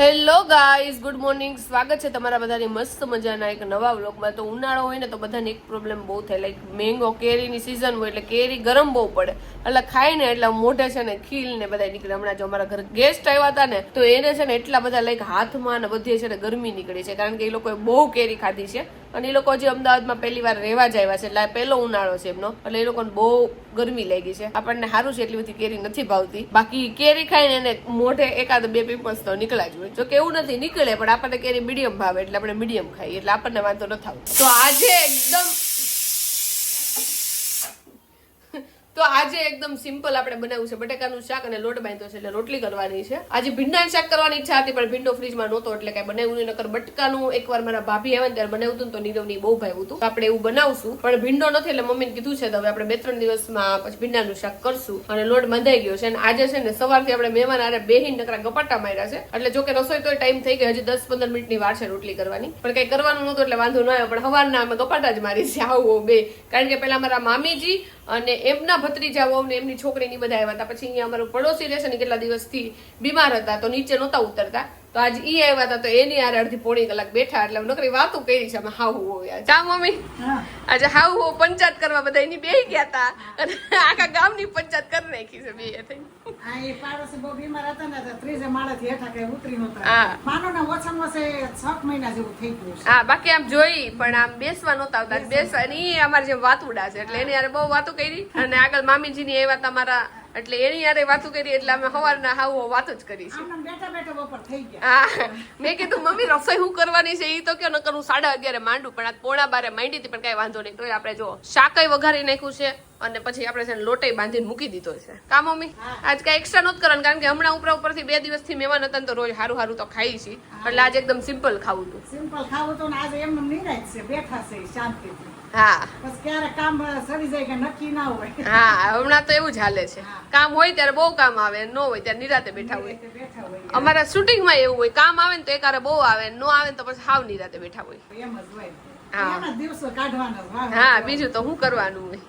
Hello guys, good morning. સ્વાગત છે તમારા બધાની મસ્ત મજાના એક નવા વ્લોગમાં. તો ઉનાળો હોય ને તો બધાને એક પ્રોબ્લેમ બહુ થાય, લાઈક મેંગો કેરીની સિઝન હોય એટલે કેરી ગરમ બહુ પડે, એટલે ખાય ને એટલે મોઢે છે ને ખીલ ને બધા નીકળે. હમણાં જો અમારા ઘરે ગેસ્ટ આવ્યા હતા ને તો એને છે ને એટલા બધા લાઈક હાથમાં ને બધે છે ને ગરમી નીકળી છે, કારણ કે એ લોકોએ બહુ કેરી ખાધી છે અને એ લોકો હજી અમદાવાદમાં પહેલી વાર રહેવા જ આવ્યા છે, એટલે પહેલો ઉનાળો છે એમનો, એટલે એ લોકોને બહુ ગરમી લાગી છે. આપણને સારું છે એટલી બધી કેરી નથી ભાવતી, બાકી કેરી ખાઈને એને મોઢે એકાદ બે પીપલ્સ તો નીકળ્યા જ હોય. જો કે એવું નથી નીકળે, પણ આપણને કેરી મીડિયમ ભાવે એટલે આપણે મીડિયમ ખાઈએ, એટલે આપણને વાંધો ન થાય. તો આજે એકદમ સિમ્પલ આપણે બનાવ્યું છે બટેકાનું શાક અને લોટ બાંધ્યો છે એટલે રોટલી કરવાની છે. આજે ભીંડાનું શાક કરવાની ઈચ્છા હતી પણ ભીંડો ફ્રીજમાં નહોતો એટલે કઈ બનાવ્યું નહીં. નકર બટકાનું એકવાર મારા ભાભી આવ્યા ત્યારે બનાવ્યું હતું તો નીરવની બહુ ભાવ્યું હતું, આપણે એવું બનાવશું. પણ ભીંડો નથી એટલે મમ્મીને કીધું છે તો હવે આપણે 2-3 દિવસમાં પછી ભીંડાનું શાક કરશું અને લોટ બંધાઈ ગયો છે. અને આજે છે ને સવારથી આપણે મહેમાન આરે બેહીને નકરા ગપાટા માર્યા છે, એટલે જો કે રસોઈ તો ટાઈમ થઈ ગયો, હજી 10-15 મિનિટની વાર છે રોટલી કરવાની, પણ કઈ કરવાનું નહોતું એટલે વાંધો ન આવ્યો. પણ સવારના અમે ગપાટા જ મારી છે આવું બે, કારણ કે પેલા મારા મામીજી અને એમના ભત્રીજાઓ ને એમની છોકરીની બધા આવ્યા હતા. પછી અહીંયા અમારું પડોશી રહેશે ને કેટલા દિવસથી બીમાર હતા તો નીચે નહોતા ઉતરતા, તો આજે ઈ આવ્યા હતા તો એની આરે અડધી પોણી કલાક બેઠા, એટલે નકરી વાતો કરી છે અમે હાવ હોય. જા મમ્મી, આજે હાવ હો પંચાયત કરવા બધા એની બેહી ગયા હતા અને આખા ગામની પંચાયત કરી નાખી છે બે થઈ. હા, એ પાડોશી બહુ બીમાર હતા ને તો 30 માળાથી હેઠા કઈ ઉતરી નહોતા. માનો ને ઓછામાં ઓછે 6 મહિના જેવું થઈ ગયું છે. હા, બાકી આમ જોઈ પણ આમ બેસવા નહોતા આવતા, બેસવા ઈ અમારે જેમ વાતુડા છે એટલે એની યાર બહુ વાતો કરી. અને આગળ મામીજીની આવ્યા હતા મારા, એટલે એની યારે વાતો કરી, એટલે અમે સવારના હાવ વાતો જ કરી છે. બેઠા બેઠા બપોર થઈ ગયા. હા, મેં કીધું મમ્મી રસોઈ હું કરવાની છે ઈ તો કયો, નકર હું 11:30 માંડું, પણ આ 11:15 માંડી હતી, પણ કઈ વાંધો નહીં. તો આપણે જો શાકય વઘારી નાખ્યું છે અને પછી આપણે છે ને લોટે બાંધીને મૂકી દીધો છે. કા મમ્મી, આજ કઈ એક્સ્ટ્રા નહોતું કરવાનું, કારણ કે હમણાં ઉપરથી 2 દિવસથી મહેમાન હતા ને તો રોજ હારું હારું તો ખાઈ છે, એટલે આજે એકદમ સિમ્પલ ખાવું હતું. સિમ્પલ ખાવું તો આજે એમ નિરાશ છે, બેઠા છે શાંતિથી. હા, બસ ક્યારે કામ સડી જાય કે નક્કી ના હોય. હા, હમણાં તો એવું જ હાલે છે, કામ હોય ત્યારે બહુ કામ આવે, ન હોય ત્યારે નિરાતે બેઠા હોય. અમારા શૂટિંગમાં એવું હોય, કામ આવે ને તો એકારે બહુ આવે, નો આવે ને તો પછી હાવ નિરાતે બેઠા હોય. એમ જ હોય. હા, દિવસો કાઢવાના. હા, બીજું તો શું કરવાનું હોય.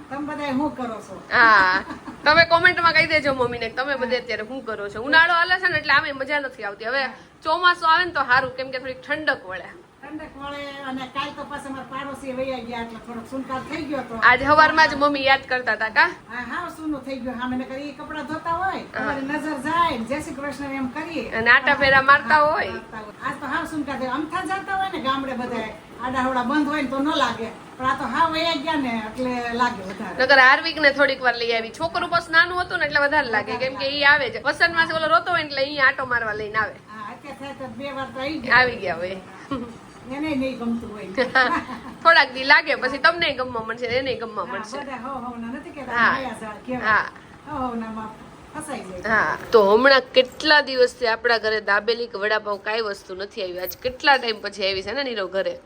તમે બધા શું કરો છો? હા, તમે કોમેન્ટમાં કહી દેજો મમ્મીને તમે બધે અત્યારે શું કરો છો. ઉનાળો હાલે છે ને એટલે આમે મજા નથી આવતી. હવે ચોમાસું આવે ને તો સારું, કેમ કે થોડીક ઠંડક વળે. ઠંડક વળે અને કાલ તો પાછા અમારા પાડોશી વૈયા ગયા એટલે થોડોક સુનકાર થઈ ગયો તો આજે સવારમાં જ મમ્મી યાદ કરતા હતા. કા હા, સુનું થઈ ગયું. હા, મને કરી કપડા ધોતા હોય, અમારી નજર જાય, જય શ્રી કૃષ્ણ એમ કરીએ અને આટા ફેરા મારતા હોય. આજ તો હાવ સુનકાર થયું. અમથા જતા હોય ને ગામડે બધા આડાહવડા બંધ હોય ને તો ન લાગે, પણ આ તો હાવ વૈયા ગયા ને એટલે લાગે વધારે. નકર હાર્વિક ને થોડીક વાર લઈ આવી, છોકરું બસ નાનું હતું ને એટલે વધારે લાગે, કેમ કે ઈ આવે છે વસંતમાં ઓલો રોતો હોય એટલે ઈ આટો મારવા લઈને આવે. હા, અત્યારે થાય તો 2 વાર તો આવી ગયા હોય. એને નહીં ગમતું હોય. થોડાક દી લાગે પછી તમને ગમવા મળશે, એને ગમવા મળશે. હા, તો હમણાં કેટલા દિવસથી આપણા ઘરે દાબેલી કે વડાપાવ કાંઈ વસ્તુ નથી આવી. આજ કેટલા ટાઈમ પછી આવી છે ને નીરવ ઘરે.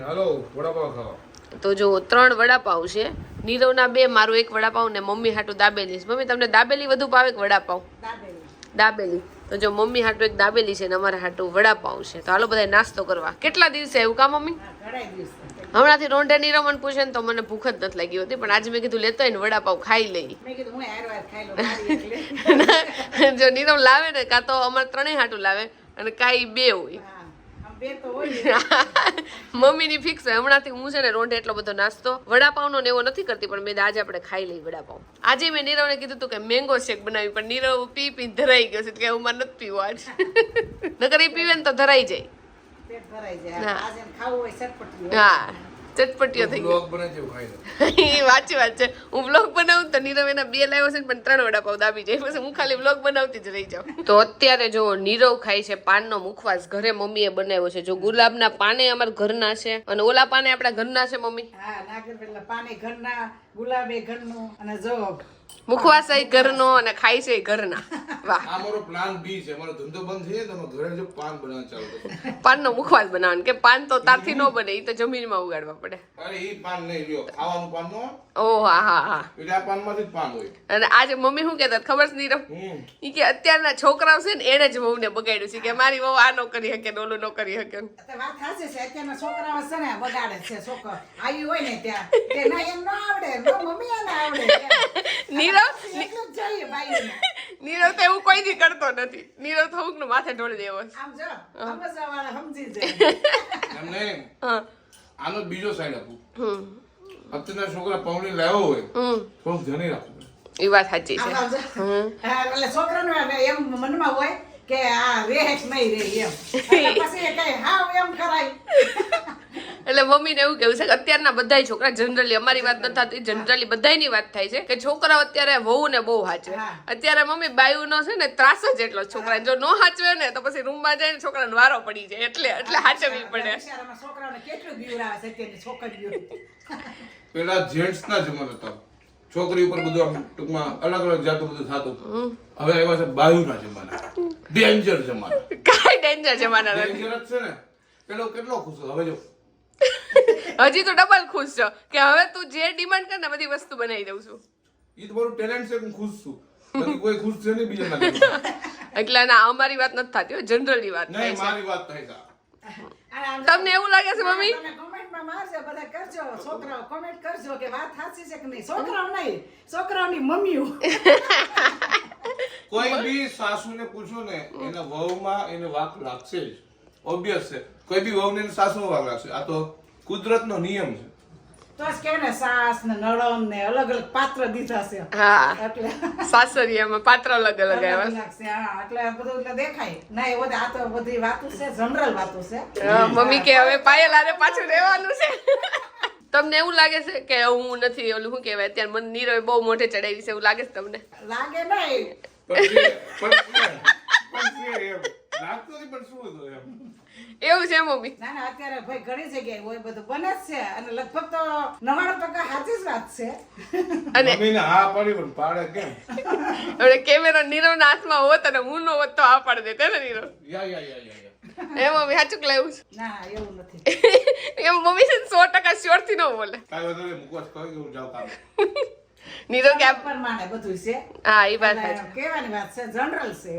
હાલો વડાપાવ ખાવા. તો જો 3 વડાપાવ છે, નીરવના 2, મારું 1 વડાપાવ ને મમ્મી હાટું દાબેલી. મમ્મી તમને દાબેલી વધુ ભાવે કે વડાપાવ? દાબેલી. તો જો મમ્મી હાટું એક દાબેલી છે ને અમારા હાટું વડાપાવ છે. તો હાલો બધા નાસ્તો કરવા. કેટલા દિવસે આવ્યું કા મમ્મી? હમણાંથી રોંઢે નીરવન પૂછે ને તો મને ભૂખ જ નથી લાગી હતી, પણ આજે મેં કીધું લેતો ને વડાપાવ ખાઈ લઈ. જો નીરવ લાવે ને કાં તો અમારે 3 હાટું લાવે અને કાંઈ 2 હોય. મમ્મી ની ફિક્સ હોય. હમણાંથી હું છે ને રોંઢે એટલો બધો નાસ્તો વડાપાવ નો ને એવો નથી કરતી, પણ મેં આજે આપણે ખાઈ લઈ વડાપાવ. આજે મેં નીરવને કીધું હતું કે મેંગો શેક બનાવી, પણ નીરવ પી ધરાઈ ગયો છે કે હું મારે નથી પીવું આજ. નકર એ પીવે ને તો ધરાઈ જાય. હા, ચટપટીઓ થઈ ગઈ. વાંચી વાત છે. હું બ્લોગ બનાવું તો નીરવ એના 2 લાવ્યો છે પણ 3 વડાપાવ દાબી જાય, પછી હું ખાલી બ્લોગ બનાવતી જ રહી જાઉં. તો અત્યારે જો નીરવ ખાય છે પાનનો મુખવાસ, ઘરે મમ્મીએ બનાવ્યો છે. જો ગુલાબના પાને અમારા ઘરના છે અને ઓલા પાને આપણા ઘરના છે મમ્મી. હા, નાગરવેલના પાને ઘરના, ગુલાબે ઘરનું અને જો મુખવાસ ઘરનો અને ખાય છે ઘરના. વાહ, આ મારો પ્લાન બી છે. અમારો ધંધો બંધ થઈ જાય તો ઘરે જો પાન બનાવવાનું ચાલુ કરો. પાનનો મુખવાસ બનાવવાનું, કે પાન તો તારથી ન બને, ઈ તો જમીનમાં ઉગાડવા પડે. અરે ઈ પાન નહીં લ્યો, ખાવાનું પાન નો. ઓ હા હા હા, એટલે આ પાનમાંથી જ પાન હોય. અને આજે મમ્મી શું કહેતા ખબર છે નીરવ? ઈ કે અત્યારના છોકરાઓ છે ને એને જ વહુને બગાડ્યું છે, કે મારી વહુ આ નો કરી શકે ને ઓલું નો કરી શકે. વાત સાચી છે. અત્યારના છોકરાઓ છે ને બગાડે છે. છોકરા આવી હોય ને ત્યાં ના એમ ન આવડે, મમ્મી એને આવડે. નીરવ એટલું જ જોઈએ ભાઈને. નીરવ તો એવું કોઈ દી કરતો નથી. નીરવ તો અમુકનું માથે ઢોળી દેવો છે. આમ જો સમજવાવાળા સમજી જાય. એમ નહીં, હા આનો બીજો સાઈડ આપું. હમ અત્યારના છોકરા પૌણી લાવ્યો હોય થોડુંક ધ્યાન રાખવું પડે. એ વાત સાચી છે. આમ જો. એટલે છોકરાનું એમ મનમાં હોય કે આ રહે કે નહીં રહે એમ. એટલે પછી કઈ હાવ એમ કરાય. એટલે મમ્મીને એવું કેવું છે કે અત્યારના બધાય છોકરા જનરલી અમારી વાત નથી થતી, જનરલી બધાયની વાત થાય છે કે છોકરાઓ અત્યારે વહુ ને બહુ હાચવે. હા. અત્યારે મમ્મી બાયુનો છે ને ત્રાસ જ એટલો જ છોકરા જો નો હાચવે ને તો પછી રૂમમાં જઈને છોકરાને વારો પડી જાય એટલે હાચવવી પડે. બિચારામાં છોકરાઓને કેટલું બીવડાવે છે અત્યારની છોકરીઓ. પેલા જેન્ટ્સ ના જમાનો હતો, છોકરી ઉપર બધું આમ ટૂંકમાં અલગ અલગ જાતનું બધું થતું. હવે આવ્યા છે બાયુના જમાના, ડેન્જર જમાના. કાંઈ ડેન્જર જમાના નથી. ડેન્જર જ છે ને. પેલો કેટલો ખુશ હતો, હવે જો હજી તો ડબલ ખુશ છો કે હવે તું જે ડિમાન્ડ કર ને બધી વસ્તુ બનાવી દઉં છું. ઈ તો મારું ટેલેન્ટ છે, હું ખુશ છું. બાકી કોઈ ખુશ છે નહીં બીજા ના. એટલે ના અમારી વાત નથી થતી, જનરલી વાત થાય નહીં, છે. મારી વાત થાય છે. અને આમ તમને એવું લાગે છે મમ્મી? તમે કોમેન્ટમાં મારજો, બધા કરજો, છોકરાઓ કોમેન્ટ કરજો કે વાત સાચી છે કે નહીં. છોકરાઓ નહીં, છોકરાઓની મમ્મીઓ. કોઈ બી સાસુને પૂછો ને એના વહુમાં એને વાક લાગશે જ, ઓબ્વિયસ છે. કોઈ બી વહુને એની સાસુમાં વાક લાગશે. આ તો કુદરતનો નિયમ છે. તો જ કે ને સાસ ને નળન ને અલગ અલગ પાત્ર દીધા છે. હા એટલે સાસરિયામાં પાત્ર અલગ અલગ આવ્યા. લાગશે. હા, એટલે બધું એટલે દેખાય. ના એ બધું આ તો બધી વાતો છે, જનરલ વાતો છે. મમ્મી કે હવે પાયલ આરે પાછું રહેવાનું છે. તમને એવું લાગે છે કે હું નથી ઓલું શું કહેવાય અત્યારે મને નીરવે બહુ મોઢે ચડાવી છે એવું લાગે છે તમને? લાગે નહીં. લાગતું નથી, પણ શું હતું એમ. એવું છે મમ્મી? ના ના અત્યારે ભાઈ ઘણી જગ્યાએ હોય બધું બને જ છે અને લગભગ તો 99% સાચી જ વાત છે. અને મમ્મીને હા પડી પણ પાડે કેમ? હવે કેમેરો નીરવના હાથમાં હોત અને હું નો હોત તો આ પાડી દેતે ને નીરવ. યા. એ મમ્મી સાચું લાવ્યું છે? ના એવું નથી. એમ મમ્મી છે 100% શ્યોર થી ન બોલે. કાંઈ વાંધો નહીં, મુકવાસ કહી કે હું જાઉં કામ. નીરવ કે આપ- પ્રમાણે બધું છે. હા એ વાત એટલે સાચી. કહેવાની વાત છે, જનરલ છે.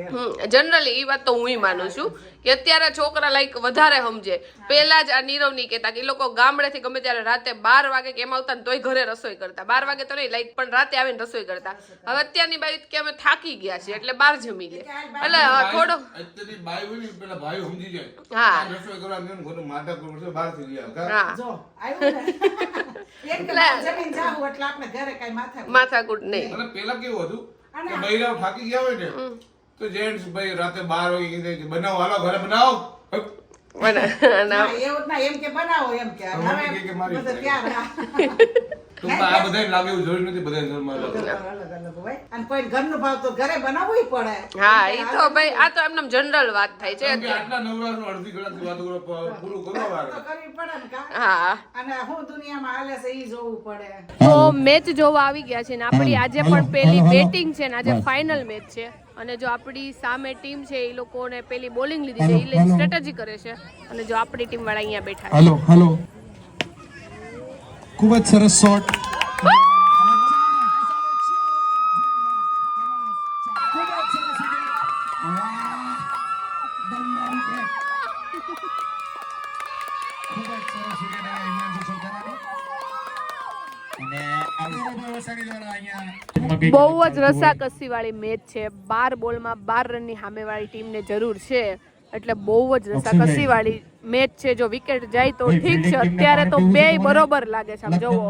જનરલી એ વાત તો હું માનું છું કે અત્યારે છોકરા લાઈક વધારે સમજે. પેલા જ આ નીરવ ની કહેતા કે એ લોકો ગામડેથી ગમે ત્યારે રાતે 12 વાગે કે એમ આવતા ને તોય ઘરે રસોઈ કરતા. 12 વાગે તો નહીં લાઈક પણ રાતે આવીને રસોઈ કરતા. હવે અત્યારની બાઈ કે અમે થાકી ગયા છીએ એટલે બહાર જમી લે. એટલે થોડો અત્યારની બાઈ હોય ને પેલા ભાઈ સમજી જાય. હા. આ રસોઈ કરવા ને ઘરનું માથા કરવું બહારથી લઈ આવે. હા જો આવ્યું ને એક કલાક જમીન જાવું એટલે આપણે ઘરે કઈ માથાકૂટ નહીં. અને પેલા કેવું હતું કે બૈરાઓ થાકી ગયા હોય ને તો જેન્ટ્સ ભાઈ રાતે 12 વાગે કીધે કે બનાવો, હાલો ઘરે બનાવો. ના એવું ના એમ કે બનાવો એમ કે મમ્મી કે મારી બધું ત્યાર હા. ટૂંકમાં આ બધાય લાગે એવું જોયું નથી, બધાય ઘરમાં અલગ અલગ. અલગ અલગ હોય અને કોઈ ઘરનું ભાવ તો ઘરે બનાવવું પડે. હા એ તો ભાઈ આ તો એમનેમ જનરલ વાત થાય છે. કેમ કે આટલા નવરાશનું અડધી કલાકની વાતો પૂરું કરવા તો વાળા. કરવી પડે ને કા. હા અને હું દુનિયામાં હાલે છે ઈ જોવું પડે. તો મેચ જોવા આવી ગયા છે ને આપણી આજે પણ પેલી બેટિંગ છે ને આજે ફાઇનલ મેચ છે અને જો આપણી સામે ટીમ છે એ લોકોને પેલી બોલિંગ લીધી છે, એ લઈને સ્ટ્રેટેજી કરે છે અને જો આપણી ટીમ વાળા અહીંયા બેઠા છે. હલો ખૂબ જ સરસ શોટ. બહુ જ રસાકસી વાળી મેચ છે. 12 બોલમાં 12 રનની સામેવાળી ટીમને જરૂર છે એટલે બહુ જ રસાકસી વાળી મેચ છે. જો વિકેટ જાય તો ઠીક છે, અત્યારે તો બેય બરોબર લાગે છે. આમ જોવો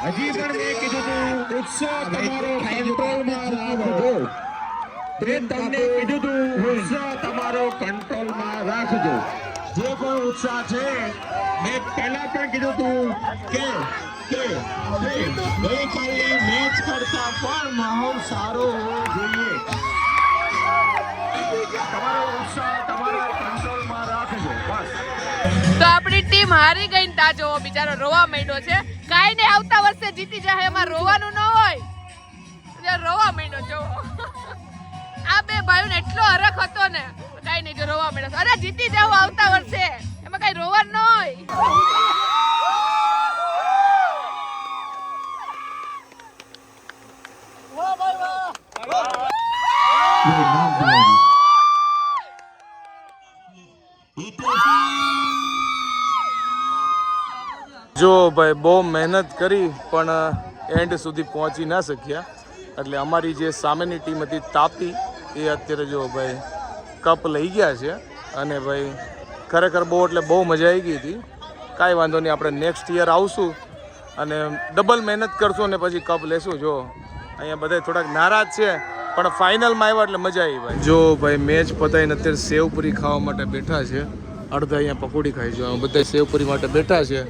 હજી પણ મેં કીધું તું ઉત્સાહ તમારો કંટ્રોલમાં રાખજો. મેં તમને કીધું તું ઉત્સાહ તમારો કંટ્રોલમાં રાખજો. જે કોઈ ઉત્સાહ છે મેં પહેલા પણ કીધું તું કે ગઈકાલની મેચ કરતા પણ માહોલ સારો હોવો જોઈએ. તમારો ઉત્સાહ તમારા કંટ્રોલમાં રાખજો બસ. તો આપણી ટીમ હારી ગઈ ને તા જોવો બિચારો રોવા માંડ્યો છે. કાઈ ને આવતા વર્ષે જીતી જાય એમાં રોવાનું ન હોય. રોવા માંડ્યો જોવો. આ બે ભાઈઓને એટલો હરખ હતો ને કાઈ નહીં જો રોવા માંડ્યો. અરે જીતી જાવ આવતા વર્ષે એમાં કઈ રોવાનું ન હોય. જો ભાઈ બહુ મહેનત કરી પણ એન્ડ સુધી પહોંચી ના શક્યા, એટલે અમારી જે સામેની ટીમ હતી તાપી એ અત્યારે જો ભાઈ કપ લઈ ગયા છે. અને ભાઈ ખરેખર બહુ એટલે બહુ મજા આવી ગઈ હતી. કાંઈ વાંધો નહીં, આપણે નેક્સ્ટ યર આવશું અને ડબલ મહેનત કરશું અને પછી કપ લેશું. જો અહીંયા બધા થોડાક નારાજ છે પણ ફાઇનલમાં આવ્યા એટલે મજા આવી ભાઈ. જો ભાઈ મેચ પતાવીને અત્યારે સેવપુરી ખાવા માટે બેઠા છે. અડધા અહીંયા પકોડી ખાઈ જો બધા સેવપુરી માટે બેઠા છે.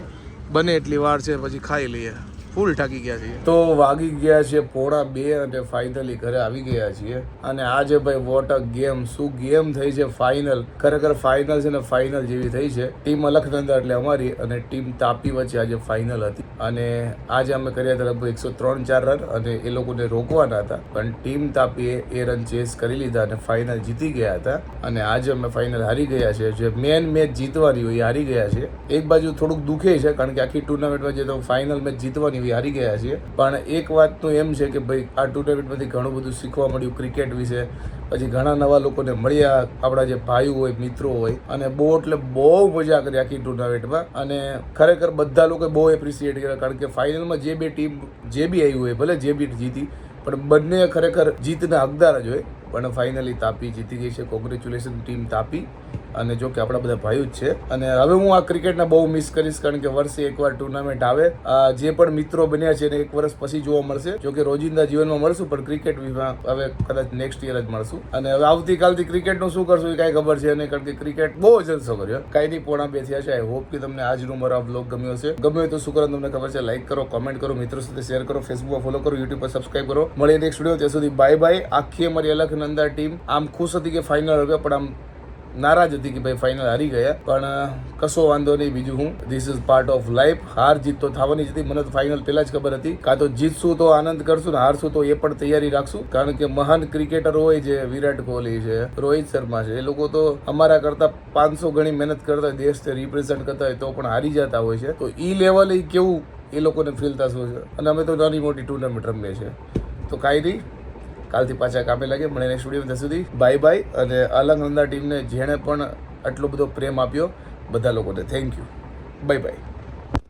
બને એટલી વાર છે પછી ખાઈ લઈએ. ફૂલ થાકી ગયા છીએ. તો વાગી ગયા છે 1:30 અને ફાઇનલી ઘરે આવી ગયા છીએ. અને આજે ભાઈ વોટ અ ગેમ, શું ગેમ થઈ છે ફાઇનલ. ખરેખર ફાઇનલ છે ને ફાઇનલ જેવી થઈ છે. ટીમ અલખનંદા એટલે અમારી અને ટીમ તાપી વચ્ચે આજે ફાઇનલ હતી. અને આજે અમે કર્યા હતા લગભગ 103-4 રન અને એ લોકોને રોકવાના હતા, પણ ટીમ તાપીએ એ રન ચેસ કરી લીધા અને ફાઇનલ જીતી ગયા હતા. અને આજે અમે ફાઇનલ હારી ગયા છે. જે મેન મેચ જીતવાની હોય એ હારી ગયા છે. એક બાજુ થોડુંક દુખે છે કારણ કે આખી ટુર્નામેન્ટમાં જે તો ફાઇનલ મેચ જીતવાની હારી ગયા છીએ. પણ એક વાત તો એમ છે કે ભાઈ આ ટુર્નામેન્ટમાંથી ઘણું બધું શીખવા મળ્યું ક્રિકેટ વિશે. પછી ઘણા નવા લોકોને મળ્યા, આપણા જે ભાઈઓ હોય, મિત્રો હોય, અને બહુ એટલે બહુ મજા કરી આખી ટુર્નામેન્ટમાં. અને ખરેખર બધા લોકો બહુ એપ્રિસિએટ કર્યા કારણ કે ફાઇનલમાં જે બે ટીમ જે બી આવી હોય, ભલે જે બી જીતી, પણ બંને ખરેખર જીતના હકદાર જ હોય. પણ ફાઇનલી તાપી જીતી ગઈ છે. Congratulation team Tapi. અને જો કે આપણા બધા ભાઈઓ જ છે. અને હવે હું આ ક્રિકેટને બહુ મિસ કરીશ કારણ કે વર્ષે એકવાર ટુર્નામેન્ટ આવે. જે પણ મિત્રો બન્યા છે એને એક વર્ષ પછી જોવા મળશે. જો કે રોજિંદા જીવનમાં મળશું પણ ક્રિકેટ હવે કદાચ નેક્સ્ટ યર જ મળશું. અને હવે આવતીકાલથી ક્રિકેટનું શું કરશું એ કાંઈ ખબર છે નહીં કારણ કે ક્રિકેટ બહુ જલસો કર્યો. કાંઈ નહીં, 1:30 થયા છે. આઈ હોપ કે તમને આજનો મારો આ બ્લોગ ગમ્યો હશે. ગમ્યો હોય તો શું કરો તમને ખબર છે, લાઈક કરો, કોમેન્ટ કરો, મિત્રો સાથે શેર કરો, ફેસબુકમાં ફોલો કરો, યુટ્યુબ પર સબસ્ક્રાઈબ કરો. મળીએ નેક્સ્ટ વિડીયો. ત્યાં સુધી બાય બાય. આખી અમારી અલખનંદા ટીમ આમ ખુશ હતી કે ફાઇનલ આવ્યા, પણ આમ નારાજ હતી કે ભાઈ ફાઇનલ હારી ગયા. પણ કશો વાંધો નહીં. બીજું હું, this is part of life. હાર જીત તો થવાની જ હતી. મને તો ફાઇનલ પહેલા જ ખબર હતી. કાં તો જીતશું તો આનંદ કરશું ને હારશું તો એ પણ તૈયારી રાખશું. કારણ કે મહાન ક્રિકેટર હોય છે, વિરાટ કોહલી છે, રોહિત શર્મા છે, એ લોકો તો અમારા કરતા 500 ગણી મહેનત કરતા હોય, દેશને રિપ્રેઝન્ટ કરતા હોય તો પણ હારી જતા હોય છે. તો ઈ લેવલે કેવું એ લોકોને ફીલ થતું છે. અને અમે તો નાની મોટી ટુર્નામેન્ટ રમીએ છીએ. તો કાંઈ નહીં, કાલથી પાછા કામે લાગે. મળે નેક્સ્ટ વિડીયો. ત્યાં સુધી બાય બાય. અને અલખનંદા ટીમને જેણે પણ આટલો બધો પ્રેમ આપ્યો બધા લોકોને થેન્ક યુ. Bye bye.